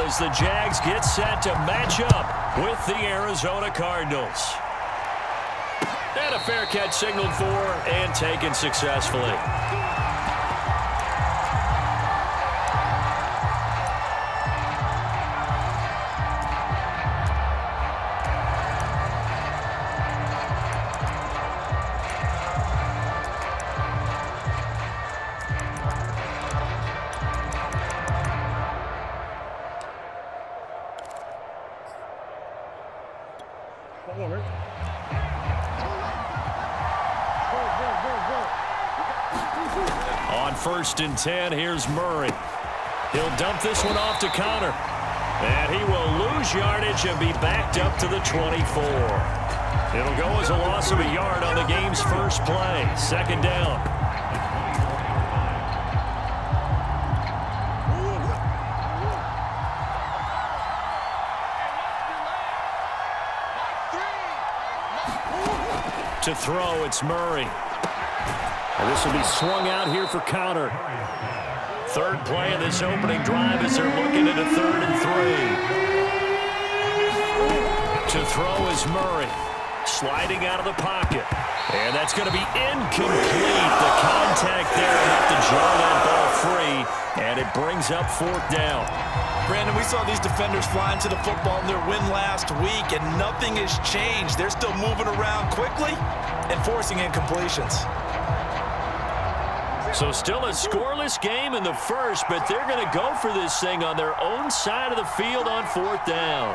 as the Jags get set to match up with the Arizona Cardinals. And a fair catch signaled for and taken successfully. On 1st and 10, here's Murray. He'll dump this one off to Connor. And he will lose yardage and be backed up to the 24. It'll go as a loss of a yard on the game's first play. 2nd down. To throw, it's Murray. And this will be swung out here for Connor. 3rd play of this opening drive as they're looking at a 3rd and 3. To throw is Murray. Sliding out of the pocket. And that's going to be incomplete. The contact there enough to jar that ball free. And it brings up 4th down. Brandon, we saw these defenders flying to the football in their win last week, and nothing has changed. They're still moving around quickly and forcing incompletions. So still a scoreless game in the first, but they're going to go for this thing on their own side of the field on 4th down.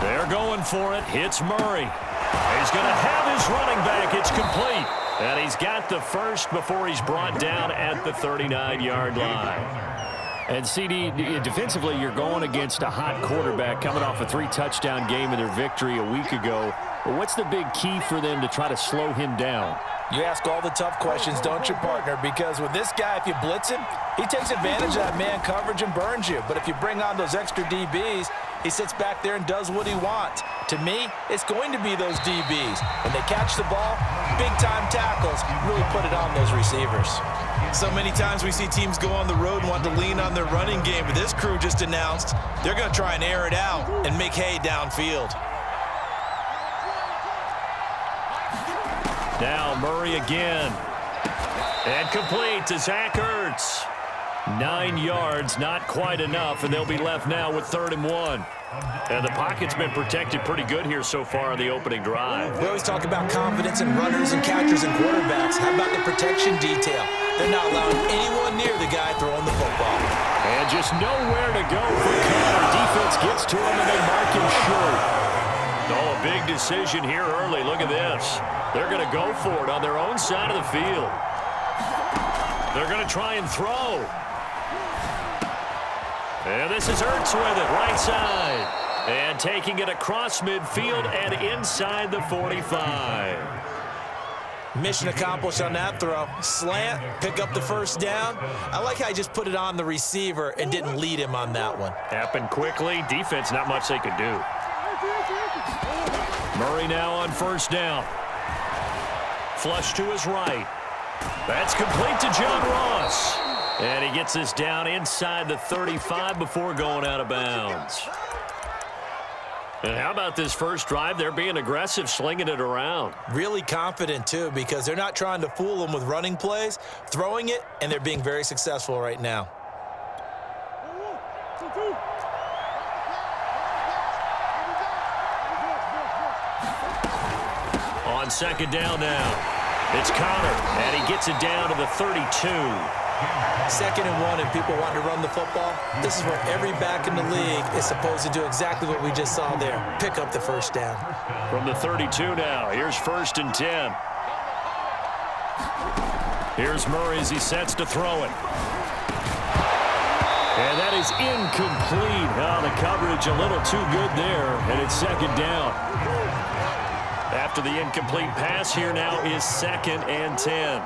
They're going for it. Hits Murray. He's going to have his running back. It's complete. And he's got the first before he's brought down at the 39-yard line. And, CD, defensively, you're going against a hot quarterback coming off a 3-touchdown game in their victory a week ago. But what's the big key for them to try to slow him down? You ask all the tough questions, don't you, partner? Because with this guy, if you blitz him, he takes advantage of that man coverage and burns you. But if you bring on those extra DBs, he sits back there and does what he wants. To me, it's going to be those DBs. When they catch the ball, big-time tackles really put it on those receivers. So many times we see teams go on the road and want to lean on their running game, but this crew just announced they're going to try and air it out and make hay downfield. Now Murray again. And complete to Zach Ertz. 9 yards, not quite enough, and they'll be left now with 3rd and 1. And the pocket's been protected pretty good here so far on the opening drive. We always talk about confidence in runners and catchers and quarterbacks. How about the protection detail? They're not allowing anyone near the guy throwing the football. And just nowhere to go for Connor. Defense gets to him and they mark him short. Oh, a big decision here early. Look at this. They're going to go for it on their own side of the field. They're going to try and throw. And this is Ertz with it, right side. And taking it across midfield and inside the 45. Mission accomplished on that throw. Slant, pick up the 1st down. I like how he just put it on the receiver and didn't lead him on that one. Happened quickly. Defense, not much they could do. Murray now on 1st down. Flush to his right. That's complete to John Ross. And he gets this down inside the 35 before going out of bounds. And how about this first drive? They're being aggressive, slinging it around. Really confident, too, because they're not trying to fool them with running plays, throwing it, and they're being very successful right now. On 2nd down now. It's Connor, and he gets it down to the 32. 2nd and 1, and people want to run the football. This is where every back in the league is supposed to do exactly what we just saw there. Pick up the 1st down. From the 32 now, here's 1st and 10. Here's Murray as he sets to throw it. And that is incomplete. Oh, the coverage a little too good there, and it's 2nd down. After the incomplete pass, here now is 2nd and 10.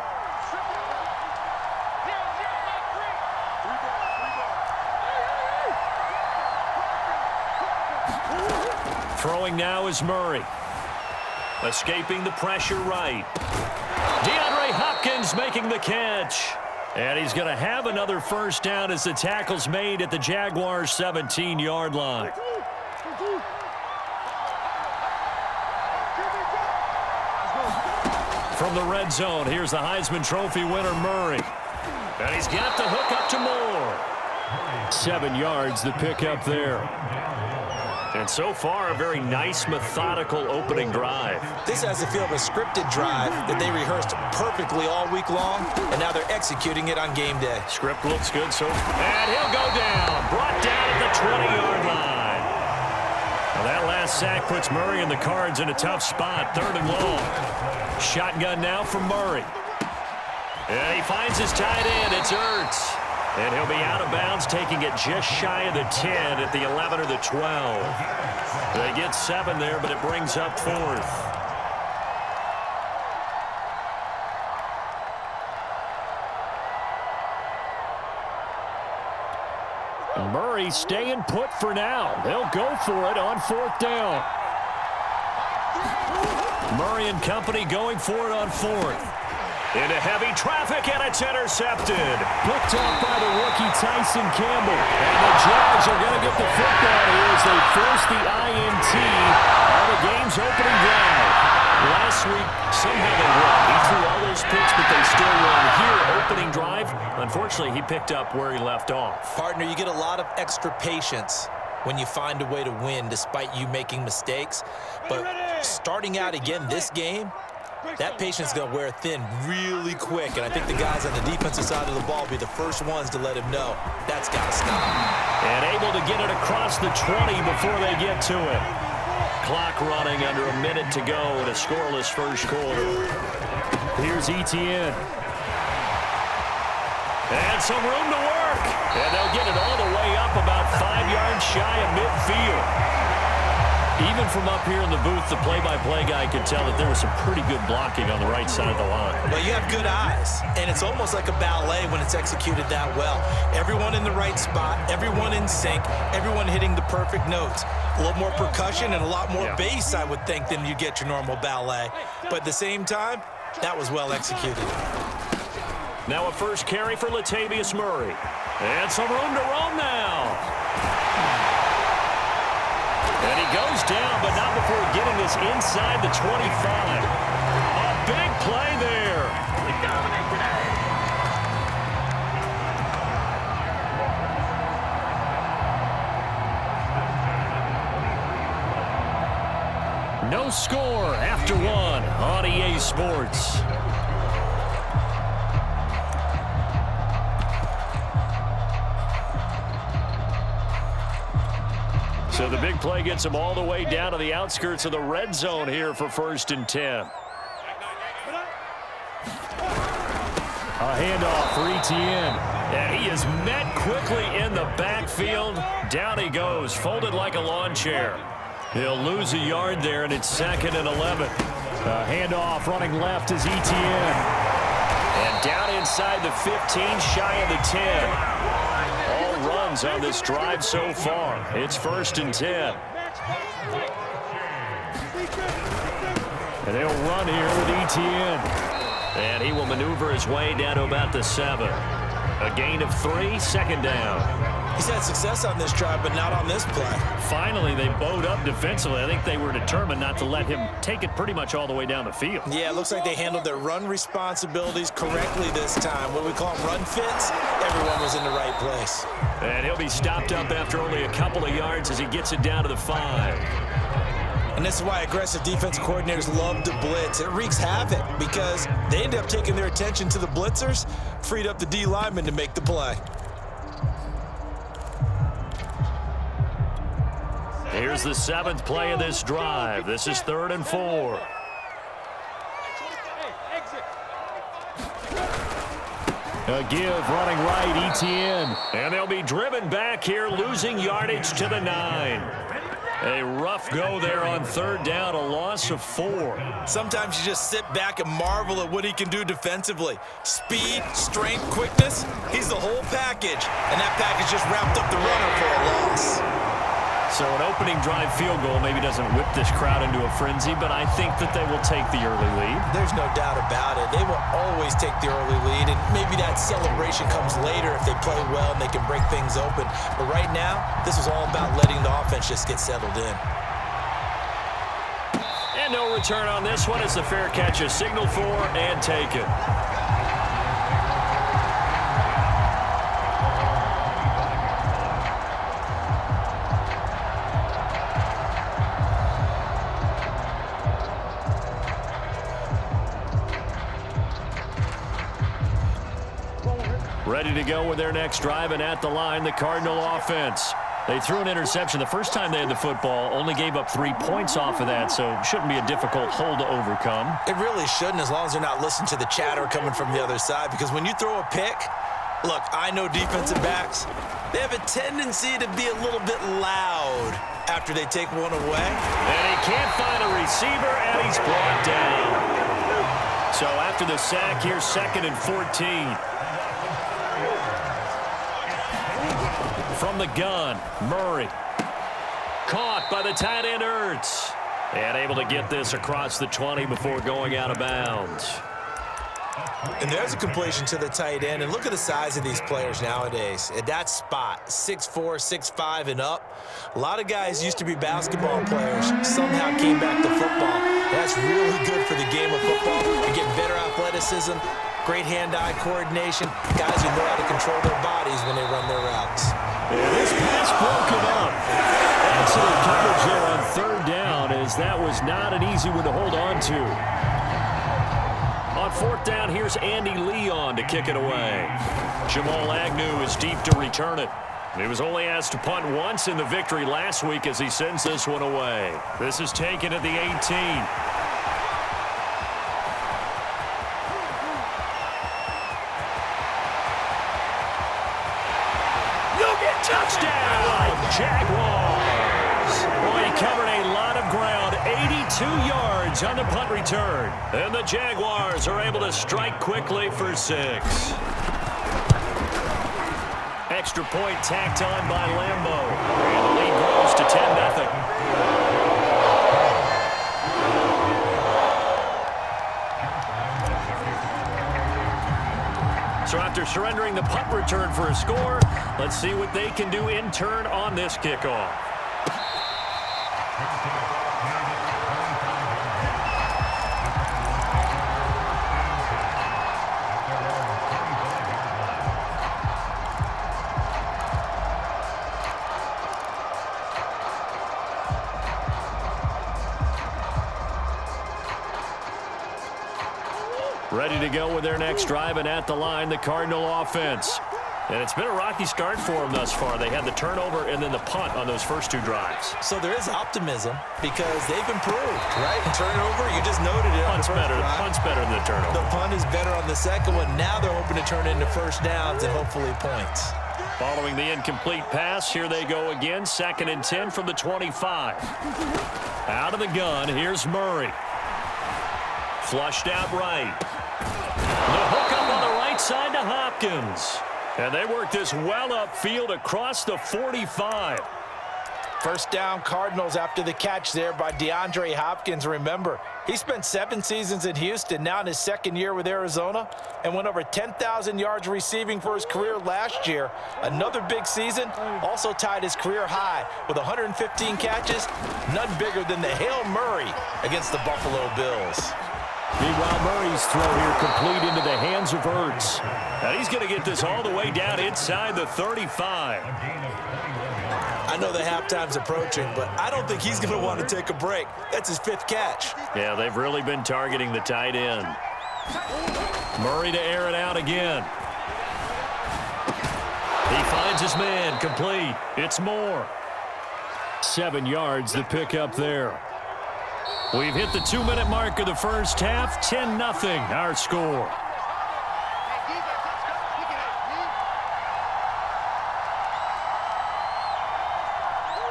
Throwing now is Murray. Escaping the pressure right. DeAndre Hopkins Jones making the catch. And he's going to have another first down as the tackle's made at the Jaguars' 17-yard line. From the red zone, here's the Heisman Trophy winner, Murray. And he's got the hook up to Moore. 7 yards, the pickup there. And so far, a very nice, methodical opening drive. This has the feel of a scripted drive that they rehearsed perfectly all week long, and now they're executing it on game day. Script looks good, so. And he'll go down. Brought down at the 20-yard line. Now that last sack puts Murray and the Cards in a tough spot, 3rd and long. Shotgun now from Murray. And he finds his tight end. It's Ertz. And he'll be out of bounds, taking it just shy of the 10 at the 11 or the 12. They get 7 there, but it brings up 4th. Murray staying put for now. They'll go for it on 4th down. Murray and company going for it on 4th. Into heavy traffic, and it's intercepted. Picked up by the rookie Tyson Campbell. And the Jags are going to get the football here as they force the INT on the game's opening drive. Last week, somehow they won. He threw all those picks, but they still won. Here, opening drive, unfortunately, he picked up where he left off. Partner, you get a lot of extra patience when you find a way to win despite you making mistakes. But starting out again this game, that patience is going to wear thin really quick, and I think the guys on the defensive side of the ball will be the first ones to let him know that's got to stop. And able to get it across the 20 before they get to it. Clock running under a minute to go in a scoreless first quarter. Here's Etienne. And some room to work. And they'll get it all the way up about 5 yards shy of midfield. Even from up here in the booth, the play-by-play guy could tell that there was some pretty good blocking on the right side of the line. Well, you have good eyes, and it's almost like a ballet when it's executed that well. Everyone in the right spot, everyone in sync, everyone hitting the perfect notes. A little more percussion and a lot more bass, I would think, than you get your normal ballet. But at the same time, that was well executed. Now a first carry for Latavius Murray. And some room to roam now. And he goes down, but not before getting this inside the 25. A big play there. No score after 1 on EA Sports. So the big play gets him all the way down to the outskirts of the red zone here for 1st and 10. A handoff for Etienne. And he is met quickly in the backfield. Down he goes, folded like a lawn chair. He'll lose a yard there, and it's 2nd and 11. A handoff running left is Etienne. And down inside the 15, shy of the 10. Runs on this drive so far. It's 1st and 10. And they'll run here with Etienne. And he will maneuver his way down to about the 7. A gain of 3, 2nd down. He's had success on this drive, but not on this play. Finally, they bowed up defensively. I think they were determined not to let him take it pretty much all the way down the field. Yeah, it looks like they handled their run responsibilities correctly this time. What we call them run fits, everyone was in the right place. And he'll be stopped up after only a couple of yards as he gets it down to the 5. And this is why aggressive defensive coordinators love to blitz. It wreaks havoc because they end up taking their attention to the blitzers, freed up the D lineman to make the play. Here's the 7th play of this drive. This is 3rd and 4. A give running right, Etienne. And they'll be driven back here, losing yardage to the 9. A rough go there on 3rd down, a loss of 4. Sometimes you just sit back and marvel at what he can do defensively. Speed, strength, quickness, he's the whole package. And that package just wrapped up the runner for a loss. So an opening drive field goal maybe doesn't whip this crowd into a frenzy, but I think that they will take the early lead. There's no doubt about it. They will always take the early lead, and maybe that celebration comes later if they play well and they can break things open. But right now, this is all about letting the offense just get settled in. And no return on this one as the fair catch is signaled for and taken. Ready to go with their next drive, and at the line, the Cardinal offense. They threw an interception the first time they had the football, only gave up 3 points off of that, so shouldn't be a difficult hole to overcome. It really shouldn't, as long as they're not listening to the chatter coming from the other side, because when you throw a pick, look, I know defensive backs, they have a tendency to be a little bit loud after they take one away. And he can't find a receiver, and he's brought down. So after the sack, here's 2nd and 14. From the gun, Murray. Caught by the tight end, Ertz. And able to get this across the 20 before going out of bounds. And there's a completion to the tight end. And look at the size of these players nowadays. At that spot, 6'4", 6'5", and up. A lot of guys used to be basketball players, somehow came back to football. That's really good for the game of football. You get better athleticism, great hand-eye coordination, guys who know how to control their bodies when they run their routes. And this pass broken up. Excellent coverage there on 3rd down, as that was not an easy one to hold on to. On 4th down, here's Andy Leon to kick it away. Jamal Agnew is deep to return it. He was only asked to punt once in the victory last week as he sends this one away. This is taken at the 18. Touchdown, Jaguars. Boy, he covered a lot of ground, 82 yards on the punt return. And the Jaguars are able to strike quickly for 6. Extra point tacked on by Lambeau. And the lead grows to 10-0. So after surrendering the punt return for a score, let's see what they can do in turn on this kickoff. Ready to go with their next drive, and at the line, the Cardinal offense. And it's been a rocky start for them thus far. They had the turnover and then the punt on those first 2 drives. So there is optimism because they've improved, right? Turnover, you just noted it. Punt's better. The punt's better than the turnover. The punt is better on the second one. Now they're hoping to turn into first downs and hopefully points. Following the incomplete pass, here they go again. 2nd and 10 from the 25. Out of the gun, here's Murray. Flushed out right. The hook up on the right side to Hopkins. And they work this well upfield across the 45. First down, Cardinals after the catch there by DeAndre Hopkins. Remember, he spent 7 seasons in Houston, now in his 2nd year with Arizona, and went over 10,000 yards receiving for his career last year. Another big season, also tied his career high with 115 catches, none bigger than the Hail Murray against the Buffalo Bills. Meanwhile, Murray's throw here complete into the hands of Ertz. And he's going to get this all the way down inside the 35. I know the halftime's approaching, but I don't think he's going to want to take a break. That's his 5th catch. Yeah, they've really been targeting the tight end. Murray to air it out again. He finds his man, complete. It's Moore. 7 yards, the pickup there. We've hit the 2-minute mark of the first half. 10-0, our score.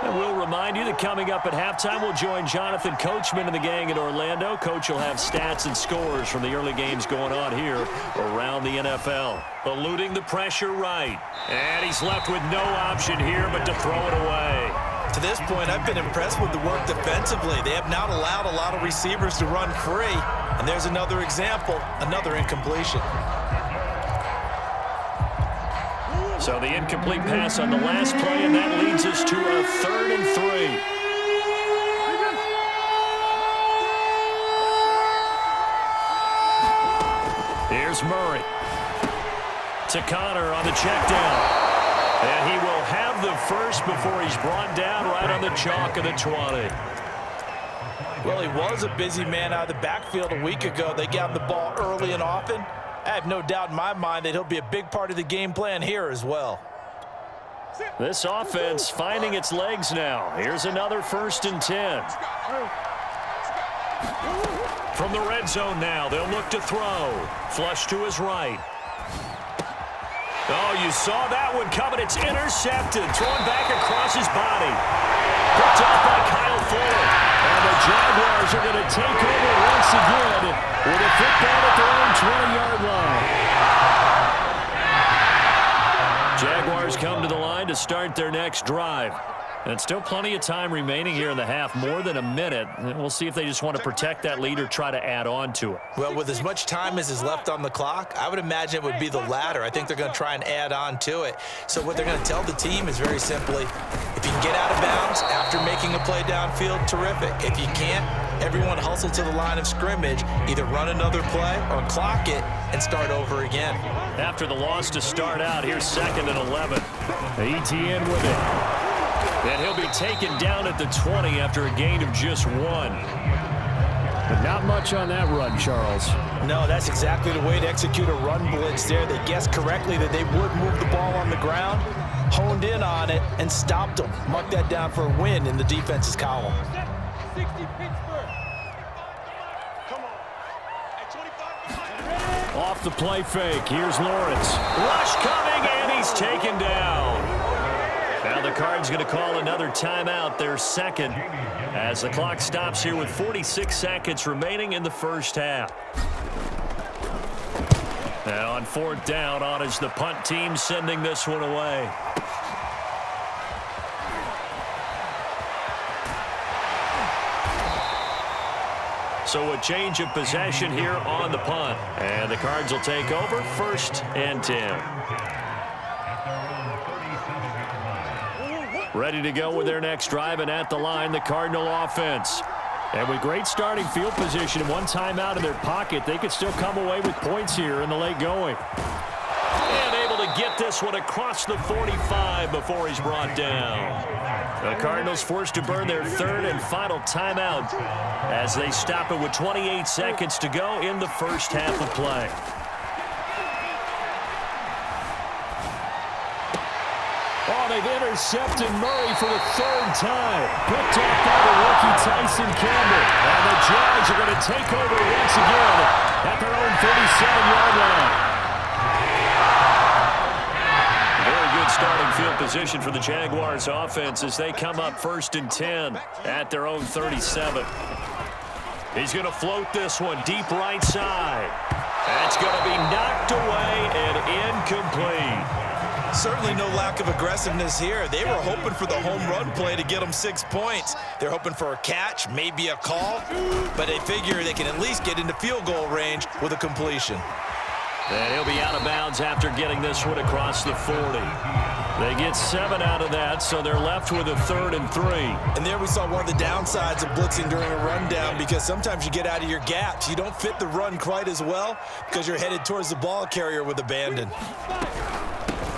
And we'll remind you that coming up at halftime, we'll join Jonathan Coachman and the gang in Orlando. Coach will have stats and scores from the early games going on here around the NFL. Eluding the pressure right. And he's left with no option here but to throw it away. To this point, I've been impressed with the work defensively. They have not allowed a lot of receivers to run free. And there's another example, another incompletion. So the incomplete pass on the last play, and that leads us to a 3rd and 3. Here's Murray. To Connor on the check down. And he will have the first before he's brought down right on the chalk of the 20. Well, he was a busy man out of the backfield a week ago. They got him the ball early and often. I have no doubt in my mind that he'll be a big part of the game plan here as well. This offense finding its legs now. Here's another 1st and 10. From the red zone now, they'll look to throw. Flush to his right. Oh, you saw that one coming. It's intercepted. Thrown back across his body. Picked off by Kyle Fuller. And the Jaguars are going to take over once again with a football at their own 20-yard line. Jaguars come to the line to start their next drive. And still plenty of time remaining here in the half, more than a minute. And we'll see if they just want to protect that lead or try to add on to it. Well, with as much time as is left on the clock, I would imagine it would be the latter. I think they're going to try and add on to it. So what they're going to tell the team is very simply, if you can get out of bounds after making a play downfield, terrific. If you can't, everyone hustle to the line of scrimmage, either run another play or clock it and start over again. After the loss to start out, here's 2nd and 11. ETN with it. And he'll be taken down at the 20 after a gain of just 1. But not much on that run, Charles. No, that's exactly the way to execute a run blitz there. They guessed correctly that they would move the ball on the ground, honed in on it, and stopped them. Mark that down for a win in the defense's column. 60 Pittsburgh. Come on. At 25. Off the play fake. Here's Lawrence. Rush coming, and he's taken down. Now the Cards going to call another timeout, their 2nd, as the clock stops here with 46 seconds remaining in the first half. Now on 4th down, on is the punt team sending this one away. So a change of possession here on the punt. And the Cards will take over 1st and 10. Ready to go with their next drive, and at the line, the Cardinal offense. And with great starting field position and one timeout in their pocket, they could still come away with points here in the late going. And able to get this one across the 45 before he's brought down. The Cardinals forced to burn their 3rd and final timeout as they stop it with 28 seconds to go in the first half of play. Oh, they've intercepted Murray for the 3rd time. Picked off by the rookie Tyson Campbell. And the Jags are going to take over once again at their own 37-yard line. Very good starting field position for the Jaguars offense as they come up 1st and 10 at their own 37. He's going to float this one deep right side. That's going to be knocked away and incomplete. Certainly no lack of aggressiveness here. They were hoping for the home run play to get them 6 points. They're hoping for a catch, maybe a call, but they figure they can at least get into field goal range with a completion. And he'll be out of bounds after getting this one across the 40. They get 7 out of that, so they're left with a 3rd and 3. And there we saw one of the downsides of blitzing during a rundown, because sometimes you get out of your gaps. You don't fit the run quite as well because you're headed towards the ball carrier with abandon.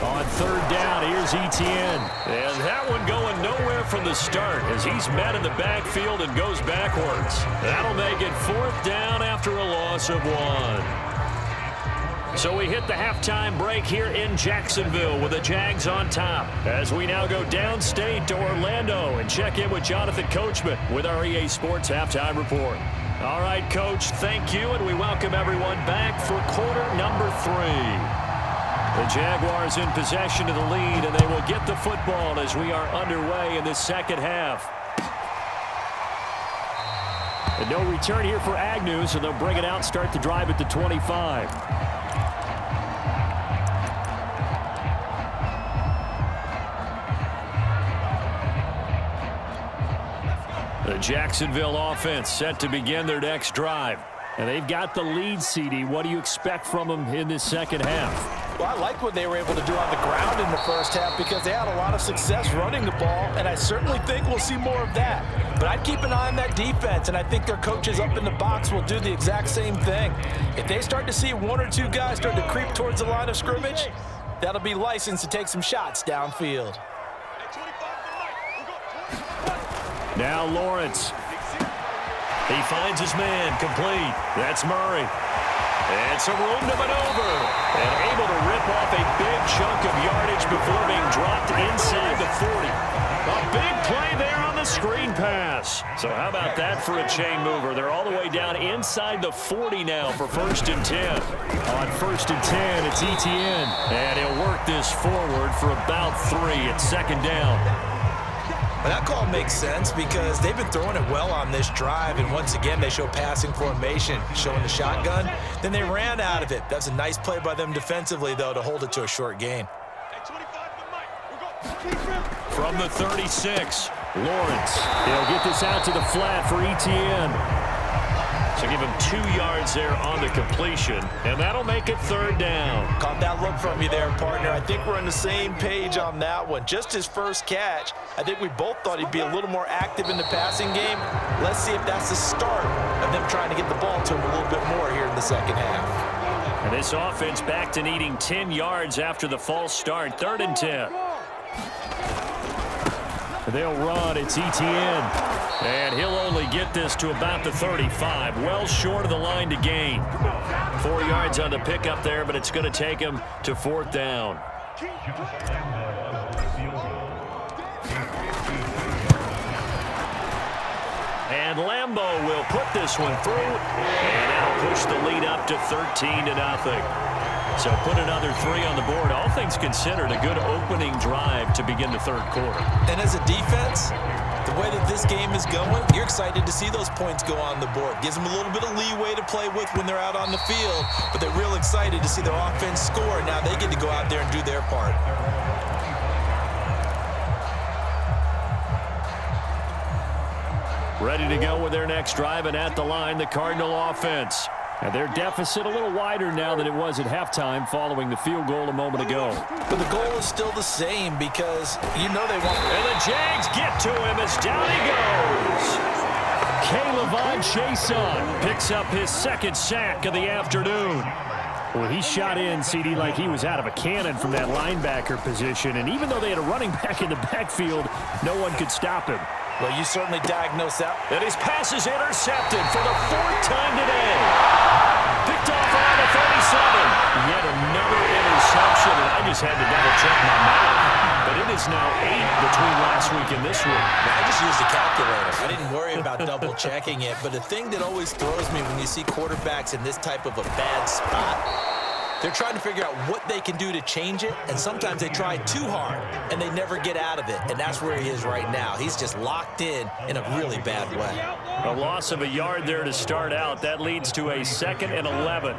On 3rd down, here's Etienne. And that one going nowhere from the start as he's met in the backfield and goes backwards. That'll make it 4th down after a loss of 1. So we hit the halftime break here in Jacksonville with the Jags on top. As we now go downstate to Orlando and check in with Jonathan Coachman with our EA Sports Halftime Report. All right, Coach, thank you, and we welcome everyone back for quarter number 3. The Jaguars in possession of the lead, and they will get the football as we are underway in the second half. And no return here for Agnew, so they'll bring it out, start the drive at the 25. The Jacksonville offense set to begin their next drive. And they've got the lead, CD. What do you expect from them in this second half? Well, I like what they were able to do on the ground in the first half because they had a lot of success running the ball, and I certainly think we'll see more of that. But I'd keep an eye on that defense, and I think their coaches up in the box will do the exact same thing. If they start to see one or two guys start to creep towards the line of scrimmage, that'll be licensed to take some shots downfield. Now Lawrence. He finds his man, complete. That's Murray. And some room to maneuver. And able to rip off a big chunk of yardage before being dropped inside the 40. A big play there on the screen pass. So how about that for a chain mover? They're all the way down inside the 40 now for 1st and 10. On 1st and 10, it's Etienne. And he'll work this forward for about 3 at 2nd down. Well, that call makes sense because they've been throwing it well on this drive, and once again they show passing formation, showing the shotgun. Then they ran out of it. That's a nice play by them defensively, though, to hold it to a short gain. From the 36, Lawrence. He'll get this out to the flat for Etienne. So give him 2 yards there on the completion, and that'll make it 3rd down. Caught that look from you there, partner. I think we're on the same page on that one. Just his first catch, I think we both thought he'd be a little more active in the passing game. Let's see if that's the start of them trying to get the ball to him a little bit more here in the second half. And this offense back to needing 10 yards after the false start. 3rd and 10. They'll run. It's Etienne. And he'll only get this to about the 35. Well short of the line to gain. 4 yards on the pickup there, but it's going to take him to 4th down. And Lambeau will put this one through. And that'll push the lead up to 13-0. So put another 3 on the board. All things considered, a good opening drive to begin the 3rd quarter. And as a defense, the way that this game is going, you're excited to see those points go on the board. Gives them a little bit of leeway to play with when they're out on the field, but they're real excited to see their offense score. Now they get to go out there and do their part. Ready to go with their next drive, and at the line, the Cardinal offense. And their deficit a little wider now than it was at halftime following the field goal a moment ago. But the goal is still the same because you know they want. And the Jags get to him as down he goes. K'Lavon Chaisson picks up his 2nd sack of the afternoon. Well, he shot in, CD, like he was out of a cannon from that linebacker position. And even though they had a running back in the backfield, no one could stop him. Well, you certainly diagnosed that. And his pass is intercepted for the 4th time today. Picked off around the 37. Yet another interception, and I just had to double-check my math. But it is now 8 between last week and this week. I just used a calculator. I didn't worry about double-checking it. But the thing that always throws me when you see quarterbacks in this type of a bad spot, they're trying to figure out what they can do to change it, and sometimes they try too hard, and they never get out of it, and that's where he is right now. He's just locked in a really bad way. A loss of a yard there to start out. That leads to a 2nd and 11.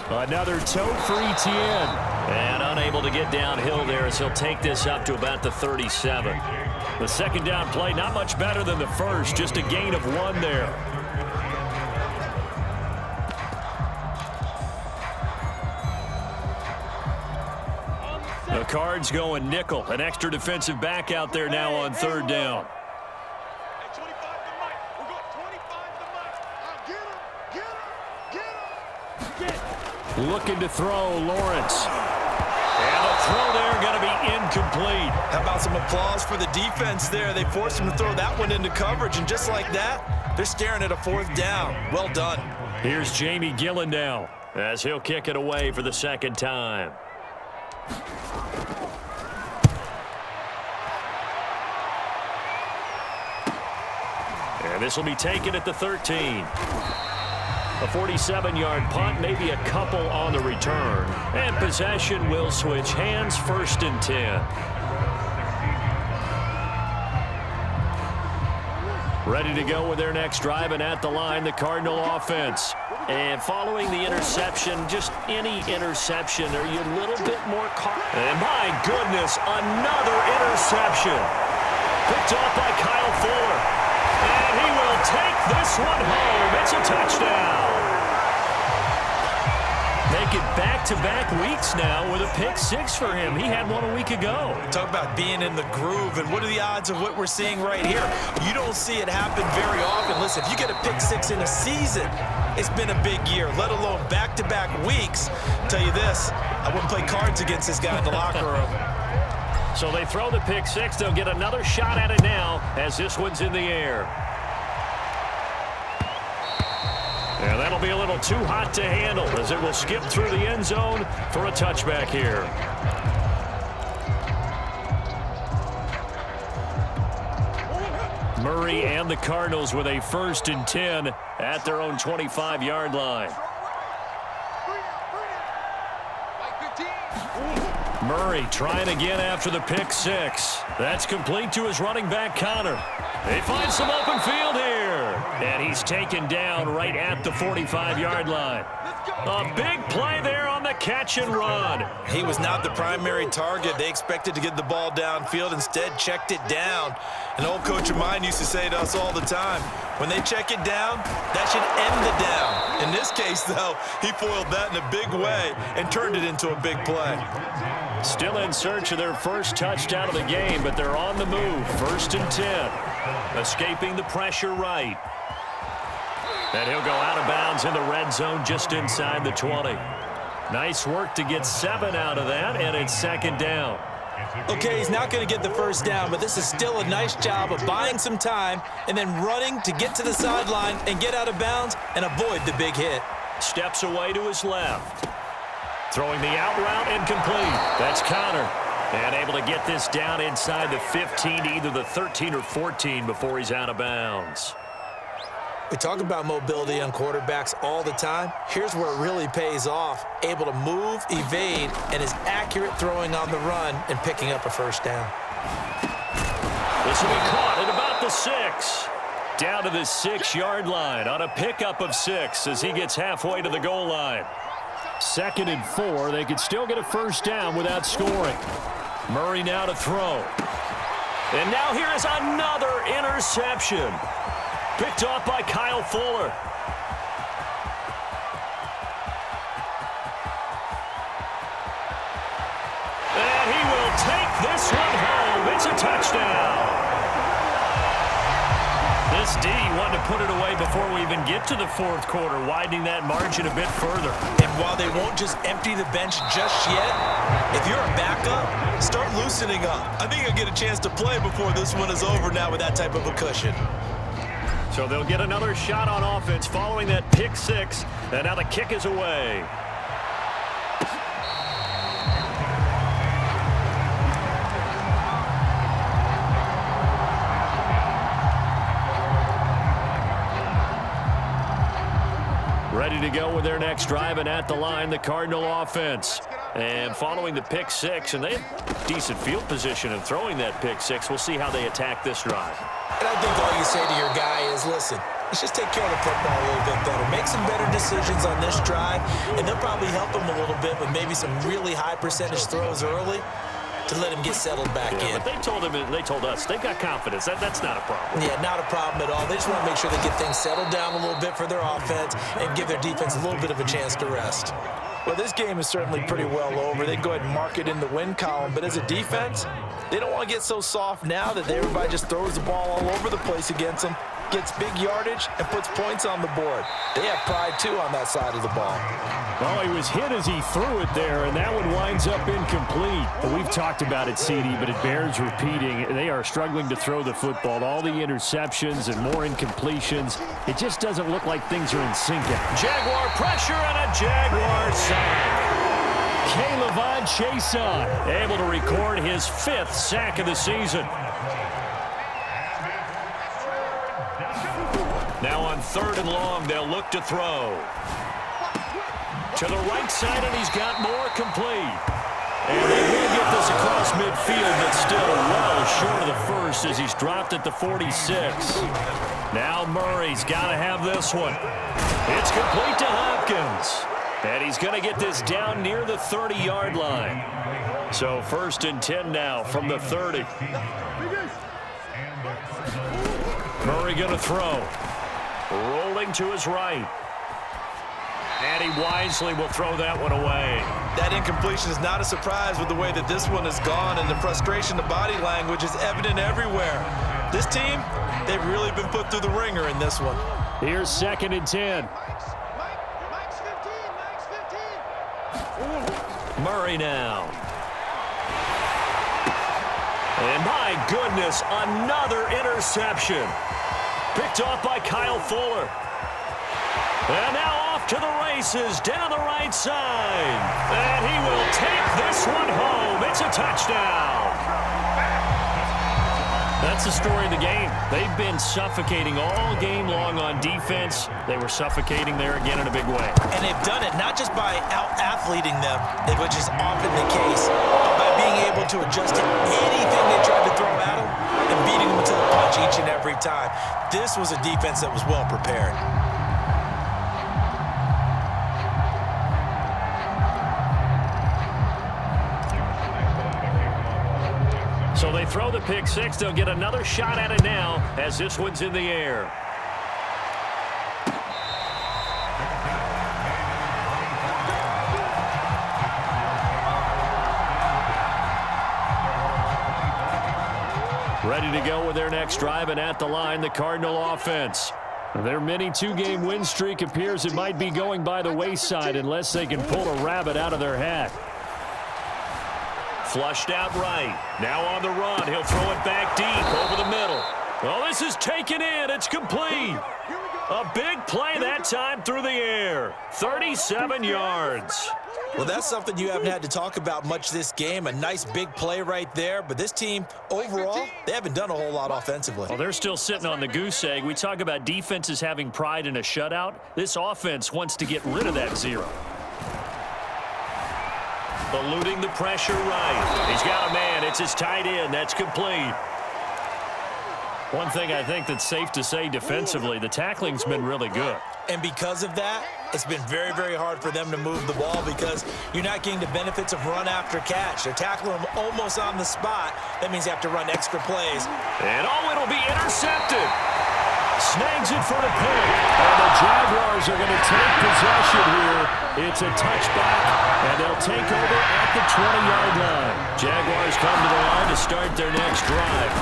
Another tote for Etienne. And unable to get downhill there as he'll take this up to about the 37. The 2nd down play, not much better than the first, just a gain of 1 there. The Cards going nickel. An extra defensive back out there now on 3rd down. Looking to throw, Lawrence. And the throw there going to be incomplete. How about some applause for the defense there? They forced him to throw that one into coverage, and just like that, they're staring at a 4th down. Well done. Here's Jamie Gillen now as he'll kick it away for the 2nd time. And this will be taken at the 13. A 47-yard punt, maybe a couple on the return. And possession will switch hands, 1st and 10. Ready to go with their next drive, and at the line, the Cardinal offense. And following the interception, just any interception, are you a little bit more caught? And my goodness, another interception. Picked off by Kyle Fuller. And he will take this one home. It's a touchdown. Make it back-to-back weeks now with a pick six for him. He had one a week ago. Talk about being in the groove, and what are the odds of what we're seeing right here? You don't see it happen very often. Listen, if you get a pick six in a season, it's been a big year, let alone back-to-back weeks. Tell you this, I wouldn't play cards against this guy in the locker room. So they throw the pick six. They'll get another shot at it now as this one's in the air. And that'll be a little too hot to handle as it will skip through the end zone for a touchback here. Murray and the Cardinals with a 1st and 10 at their own 25-yard line. Murray trying again after the pick six. That's complete to his running back, Connor. They find some open field here. And he's taken down right at the 45-yard line. A big play there on the catch and run. He was not the primary target. They expected to get the ball downfield. Instead, checked it down. An old coach of mine used to say to us all the time, when they check it down, that should end the down. In this case, though, he foiled that in a big way and turned it into a big play. Still in search of their first touchdown of the game, but they're on the move. 1st and 10. Escaping the pressure right. And he'll go out of bounds in the red zone just inside the 20. Nice work to get 7 out of that, and it's 2nd down. Okay, he's not going to get the first down, but this is still a nice job of buying some time and then running to get to the sideline and get out of bounds and avoid the big hit. Steps away to his left. Throwing the out route incomplete. That's Connor. And able to get this down inside the 15 to either the 13 or 14 before he's out of bounds. We talk about mobility on quarterbacks all the time. Here's where it really pays off. Able to move, evade, and is accurate throwing on the run and picking up a first down. This will be caught at about the 6. Down to the 6-yard line on a pickup of 6 as he gets halfway to the goal line. 2nd and 4. They could still get a first down without scoring. Murray now to throw. And now here is another interception. Picked off by Kyle Fuller. And he will take this one home. It's a touchdown. This D wanted to put it away before we even get to the 4th quarter, widening that margin a bit further. And while they won't just empty the bench just yet, if you're a backup, start loosening up. I think you'll get a chance to play before this one is over now with that type of a cushion. So they'll get another shot on offense following that pick six, and now the kick is away. Ready to go with their next drive, and at the line, the Cardinal offense. And following the pick six, and they have decent field position in throwing that pick six. We'll see how they attack this drive. And I think all you say to your guy is, listen, let's just take care of the football a little bit better. Make some better decisions on this drive, and they'll probably help him a little bit with maybe some really high percentage throws early to let him get settled back in. But they told us they've got confidence. That's not a problem. Yeah, not a problem at all. They just want to make sure they get things settled down a little bit for their offense and give their defense a little bit of a chance to rest. Well, this game is certainly pretty well over. They can go ahead and mark it in the win column, but as a defense, they don't want to get so soft now that everybody just throws the ball all over the place against them, gets big yardage, and puts points on the board. They have pride, too, on that side of the ball. Well, he was hit as he threw it there, and that one winds up incomplete. We've talked about it, CD, but it bears repeating. They are struggling to throw the football. All the interceptions and more incompletions. It just doesn't look like things are in sync. Jaguar pressure and a Jaguar sack. K'Lavon Chaisson able to record his 5th sack of the season. Now on 3rd and long, they'll look to throw. To the right side, and he's got more complete. And they will get this across midfield, but still well short of the first as he's dropped at the 46. Now Murray's got to have this one. It's complete to Hopkins. And he's going to get this down near the 30-yard line. So 1st and 10 now from the 30. Murray going to throw. Rolling to his right. And he wisely will throw that one away. That incompletion is not a surprise with the way that this one has gone, and the frustration, the body language is evident everywhere. This team, they've really been put through the ringer in this one. Here's 2nd and 10. Mike's 15. Murray now. And my goodness, another interception. Picked off by Kyle Fuller. And now off to the races down the right side. And he will take this one home. It's a touchdown. That's the story of the game. They've been suffocating all game long on defense. They were suffocating there again in a big way. And they've done it not just by out-athleting them, which is often the case, but by being able to adjust to anything they tried to throw at them and beating them to the punch each and every time. This was a defense that was well prepared. So they throw the pick six. They'll get another shot at it now as this one's in the air. Ready to go with their next drive, and at the line, the Cardinal offense. Their mini two-game win streak appears it might be going by the wayside unless they can pull a rabbit out of their hat. Flushed out right. Now on the run. He'll throw it back deep over the middle. Well, this is taken in. It's complete. A big play that time through the air. 37 yards. Well, that's something you haven't had to talk about much this game. A nice big play right there. But this team, overall, they haven't done a whole lot offensively. Well, they're still sitting on the goose egg. We talk about defenses having pride in a shutout. This offense wants to get rid of that zero. Eluding the pressure right. He's got a man. It's his tight end. That's complete. One thing I think that's safe to say defensively, the tackling's been really good. And because of that, it's been very, very hard for them to move the ball because you're not getting the benefits of run after catch. They're tackling them almost on the spot. That means you have to run extra plays. And it'll be intercepted. Snags it for the pick. And the Jaguars are going to take possession here. It's a touchback, and they'll take over at the 20-yard line. Jaguars come to the line to start their next drive.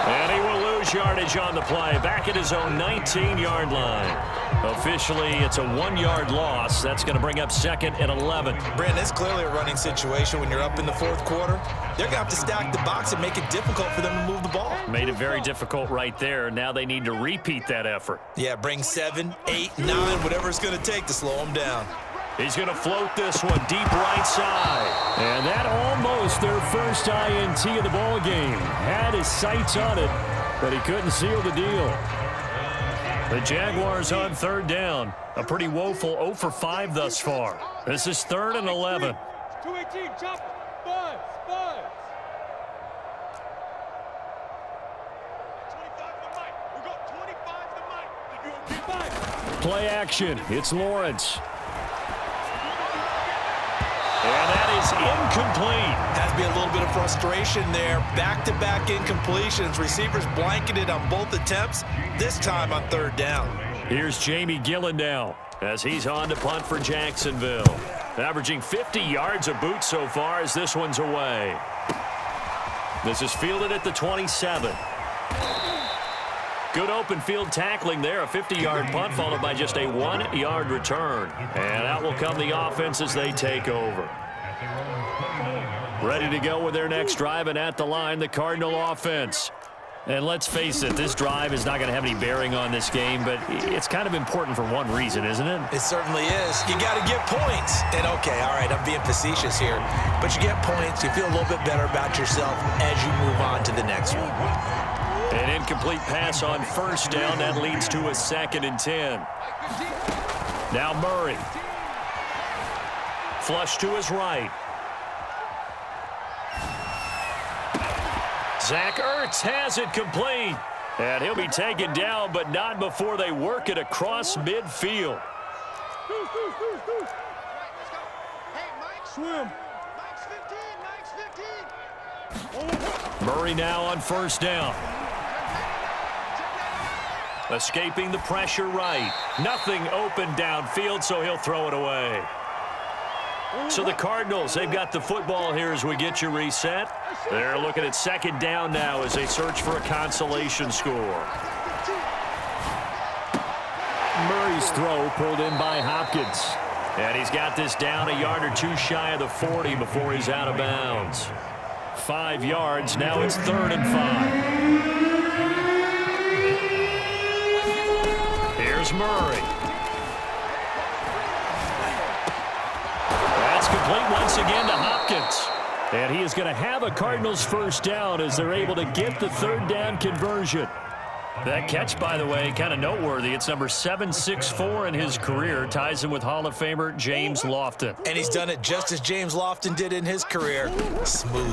And he will lose yardage on the play, back at his own 19-yard line. Officially, it's a 1-yard loss. That's going to bring up 2nd and 11. Brandon, it's clearly a running situation when you're up in the fourth quarter. They're going to have to stack the box and make it difficult for them to move the ball. Made it very difficult right there. Now they need to repeat that effort. Yeah, bring 7, 8, 9, whatever it's going to take to slow them down. He's going to float this one deep right side. And that almost their first INT of the ball game. Had his sights on it, but he couldn't seal the deal. The Jaguars on 3rd down. A pretty woeful 0 for 5 thus far. This is 3rd and 11. 218, chop, Buzz. 25 to Mike. We got 25 to Mike. Play action. It's Lawrence. And that is incomplete. Has to be a little bit of frustration there. Back-to-back incompletions. Receivers blanketed on both attempts, this time on 3rd down. Here's Jamie Gillen now as he's on to punt for Jacksonville. Averaging 50 yards a boot so far as this one's away. This is fielded at the 27. Good open field tackling there. A 50-yard punt followed by just a 1-yard return. And out will come the offense as they take over. Ready to go with their next drive, and at the line, the Cardinal offense. And let's face it, this drive is not going to have any bearing on this game, but it's kind of important for one reason, isn't it? It certainly is. You got to get points. And, okay, all right, I'm being facetious here. But you get points, you feel a little bit better about yourself as you move on to the next one. An incomplete pass on 1st down. That leads to a 2nd and 10. Now Murray. Flush to his right. Zach Ertz has it complete. And he'll be taken down, but not before they work it across midfield. Swim. Mike's 15. Murray now on 1st down. Escaping the pressure right. Nothing open downfield, so he'll throw it away. So the Cardinals, they've got the football here as we get you reset. They're looking at second down now as they search for a consolation score. Murray's throw pulled in by Hopkins. And he's got this down a yard or two shy of the 40 before he's out of bounds. 5 yards, now it's 3rd and 5. Here's Murray. That's complete once again to Hopkins. And he is going to have a Cardinals first down as they're able to get the 3rd down conversion. That catch, by the way, kind of noteworthy. It's number 764 in his career. Ties him with Hall of Famer James Lofton. And he's done it just as James Lofton did in his career. Smooth.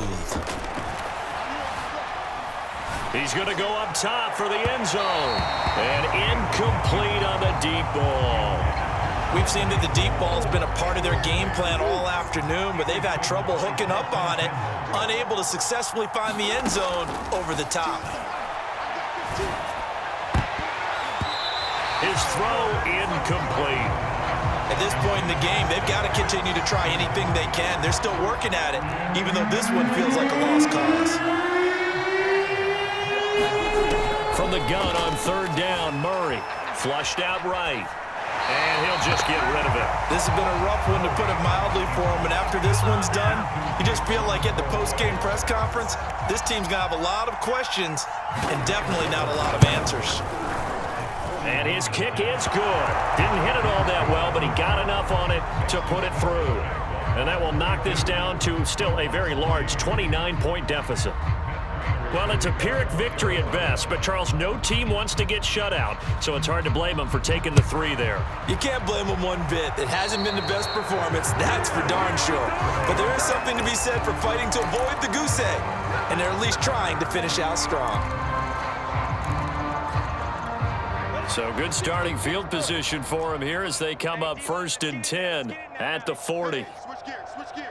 He's going to go up top for the end zone. And incomplete on the deep ball. We've seen that the deep ball's been a part of their game plan all afternoon, but they've had trouble hooking up on it, unable to successfully find the end zone over the top. His throw incomplete. At this point in the game, they've got to continue to try anything they can. They're still working at it, even though this one feels like a lost cause. From the gun on 3rd down, Murray flushed out right. And he'll just get rid of it. This has been a rough one, to put it mildly, for him. And after this one's done, you just feel like at the post-game press conference, this team's going to have a lot of questions and definitely not a lot of answers. And his kick is good. Didn't hit it all that well, but he got enough on it to put it through. And that will knock this down to still a very large 29-point deficit. Well, it's a Pyrrhic victory at best, but, Charles, no team wants to get shut out, so it's hard to blame them for taking the 3 there. You can't blame them one bit. It hasn't been the best performance, that's for darn sure. But there is something to be said for fighting to avoid the goose egg, and they're at least trying to finish out strong. So good starting field position for him here as they come up 1st and 10 at the 40. Switch gears, switch gears.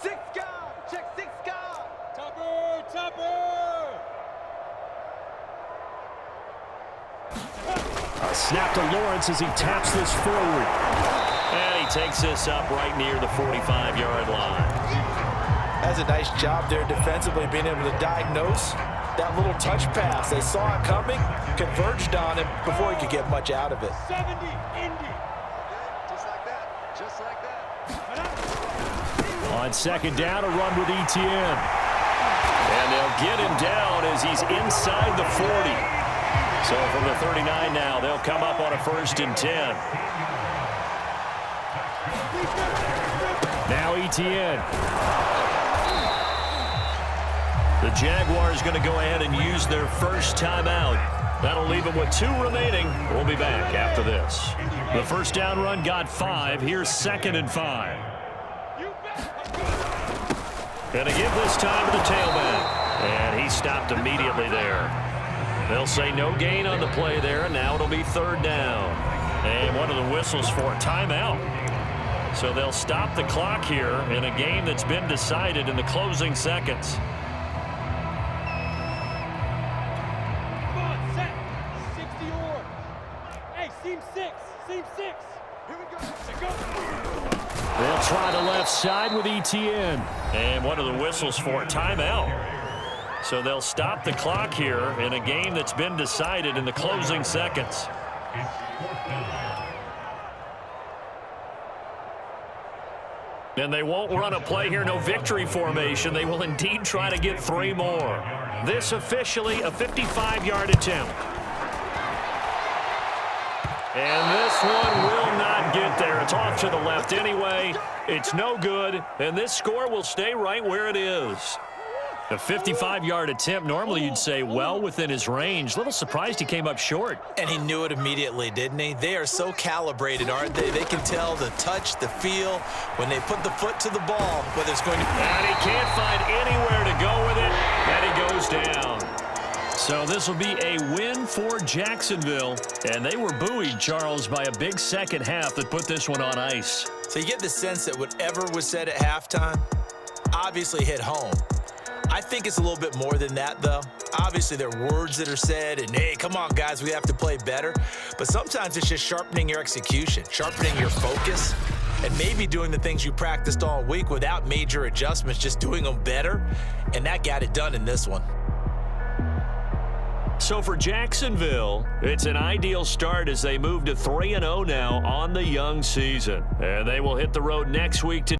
6 guard, check 6 guard. Topper, topper. A snap to Lawrence as he taps this forward. And he takes this up right near the 45-yard line. That's a nice job there defensively, being able to diagnose that little touch pass. They saw it coming, converged on him before he could get much out of it. 70, Indy. Just like that, just like that. On 2nd down, a run with Etienne. And they'll get him down as he's inside the 40. So from the 39 now, they'll come up on a 1st and 10. Now Etienne. The Jaguars going to go ahead and use their first timeout. That'll leave them with 2 remaining. We'll be back after this. The first down run got 5. Here's 2nd and 5. Going to give this time to the tailback. And he stopped immediately there. They'll say no gain on the play there, and now it'll be 3rd down. And one of the whistles for a timeout. So they'll stop the clock here in a game that's been decided in the closing seconds. They'll try the left side with Etienne. And one of the whistles for a timeout. So they'll stop the clock here in a game that's been decided in the closing seconds. And they won't run a play here, no victory formation. They will indeed try to get 3 more. This officially a 55-yard attempt. And this one will not get there. It's off to the left anyway. It's no good, and this score will stay right where it is. A 55-yard attempt, normally you'd say well within his range. Little surprised he came up short. And he knew it immediately, didn't he? They are so calibrated, aren't they? They can tell the touch, the feel, when they put the foot to the ball, whether it's going to... And he can't find anywhere to go with it, and he goes down. So this will be a win for Jacksonville, and they were buoyed, Charles, by a big second half that put this one on ice. So you get the sense that whatever was said at halftime obviously hit home. I think it's a little bit more than that, though. Obviously, there are words that are said, and, hey, come on, guys, we have to play better. But sometimes it's just sharpening your execution, sharpening your focus, and maybe doing the things you practiced all week without major adjustments, just doing them better. And that got it done in this one. So for Jacksonville, it's an ideal start as they move to 3-0 now on the young season. And they will hit the road next week to